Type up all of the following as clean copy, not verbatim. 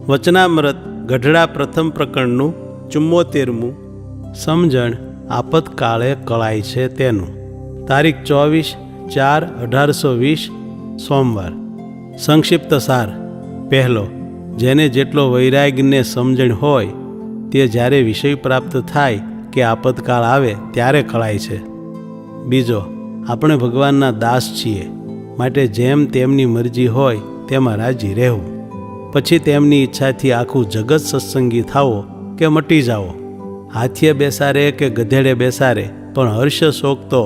વચનામૃત ગઢડા પ્રથમ પ્રકરણનું 74મું સમજણ આપતકાળે કળાય છે તેનું. તારીખ 24/4/1820 સોમવાર. સંક્ષિપ્ત સાર. પહેલો, જેને જેટલો વૈરાગ્યને સમજણ હોય તે જ્યારે વિષય પ્રાપ્ત થાય કે આપતકાળ આવે ત્યારે કળાય છે. બીજો, આપણે ભગવાનના દાસ છીએ, માટે જેમ તેમની મરજી હોય તેમાં રાજી રહેવું. પછી તેમની ઈચ્છાથી આખું જગત સત્સંગી થાવો કે મટી જાઓ, હાથીએ બેસારે કે ગધેડે બેસારે, પણ હર્ષ શોક તો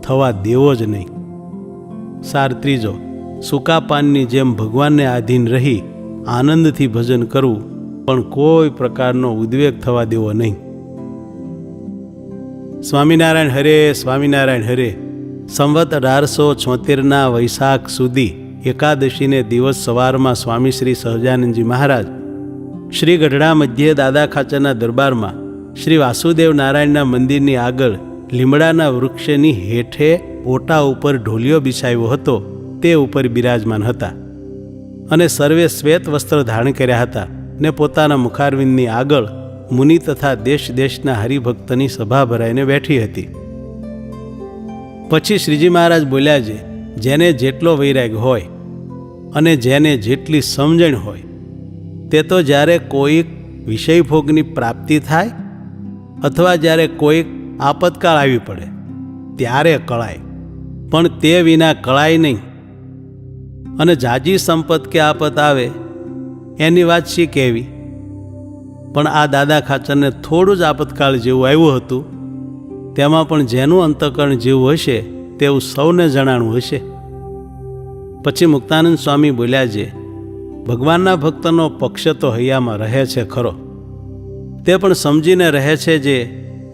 થવા દેવો જ નહીં. સાર ત્રીજો, સૂકા પાનની જેમ ભગવાનને આધીન રહી આનંદથી ભજન કરવું, પણ કોઈ પ્રકારનો ઉદ્વેગ થવા દેવો નહીં. સ્વામિનારાયણ હરે, સ્વામિનારાયણ હરે. સંવત 1876ના વૈશાખ સુધી એકાદશીને દિવસ સવારમાં સ્વામી શ્રી સહજાનંદજી મહારાજ શ્રી ગઢડા મધ્યે દાદા ખાચરના દરબારમાં શ્રી વાસુદેવ નારાયણના મંદિરની આગળ લીમડાના વૃક્ષની હેઠે ઓટા ઉપર ઢોલિયો બિછાવ્યો હતો તે ઉપર બિરાજમાન હતા અને સર્વે શ્વેત વસ્ત્ર ધારણ કર્યા હતા ને પોતાના મુખારવિંદની આગળ મુનિ તથા દેશ દેશના હરિભક્તની સભા ભરાઈને બેઠી હતી. પછી શ્રીજી મહારાજ બોલ્યા છે, જેને જેટલો વૈરાગ હોય અને જેને જેટલી સમજણ હોય તે તો જ્યારે કોઈક વિષયભોગની પ્રાપ્તિ થાય અથવા જ્યારે કોઈક આપતકાળ આવી પડે ત્યારે કળાય, પણ તે વિના કળાય નહીં. અને જાજી સંપત કે આફત આવે એની વાત શી કહેવી, પણ આ દાદા ખાચરને થોડું જ આપતકાળ જેવું આવ્યું હતું, તેમાં પણ જેનું અંતઃકરણ જેવું હશે તેવું સૌને જણાણું હશે. પછી મુક્તાનંદ સ્વામી બોલ્યા છે, ભગવાનના ભક્તનો પક્ષ તો હૈયામાં રહે છે ખરો, તે પણ સમજીને રહે છે જે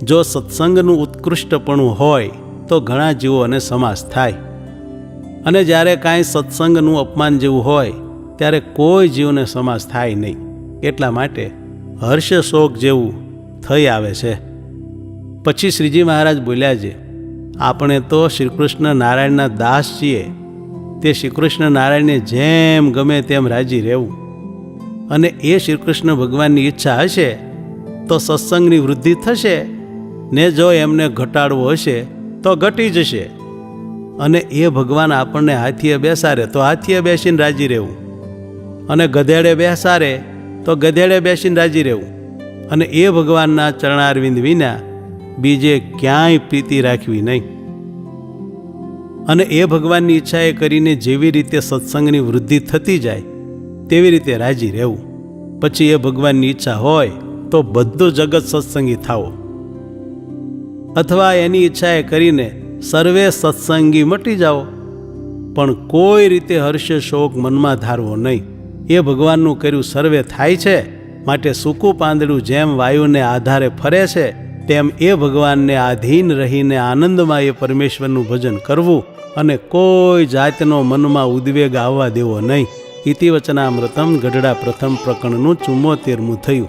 જો સત્સંગનું ઉત્કૃષ્ટપણું હોય તો ઘણા જીવોને સમાસ થાય, અને જ્યારે કાંઈ સત્સંગનું અપમાન જેવું હોય ત્યારે કોઈ જીવને સમાસ થાય નહીં. એટલા માટે હર્ષ શોક જેવું થઈ આવે છે. પછી શ્રીજી મહારાજ બોલ્યા છે, આપણે તો શ્રીકૃષ્ણ નારાયણના દાસ છીએ, તે શ્રીકૃષ્ણ નારાયણને જેમ ગમે તેમ રાજી રહેવું, અને એ શ્રીકૃષ્ણ ભગવાનની ઈચ્છા હશે તો સત્સંગની વૃદ્ધિ થશે, ને જો એમને ઘટાડવો હશે તો ઘટી જશે. અને એ ભગવાન આપણને હાથીએ બેસારે તો હાથીએ બેસીને રાજી રહેવું, અને ગધેડે બેસારે તો ગધેડે બેસીને રાજી રહેવું. અને એ ભગવાનના ચરણારવિંદ વિના બીજે ક્યાંય પ્રીતિ રાખવી નહીં. અને એ ભગવાનની ઈચ્છાએ કરીને જેવી રીતે સત્સંગની વૃદ્ધિ થતી જાય તેવી રીતે રાજી રહેવું. પછી એ ભગવાનની ઈચ્છા હોય તો બધું જગત સત્સંગી થાવો, અથવા એની ઈચ્છાએ કરીને સર્વે સત્સંગી મટી જાઓ, પણ કોઈ રીતે હર્ષ શોક મનમાં ધારવો નહીં. એ ભગવાનનું કર્યું સર્વે થાય છે, માટે સૂકું પાંદડું જેમ વાયુને આધારે ફરે છે તેમ એ ભગવાનને આધીન રહીને આનંદમાં એ પરમેશ્વરનું ભજન કરવું, અને કોઈ જાતનો મનમાં ઉદ્વેગ આવવા દેવો નહીં. ઇતિ વચનામૃતમ ગઢડા પ્રથમ પ્રકરણનું 74મું થયું.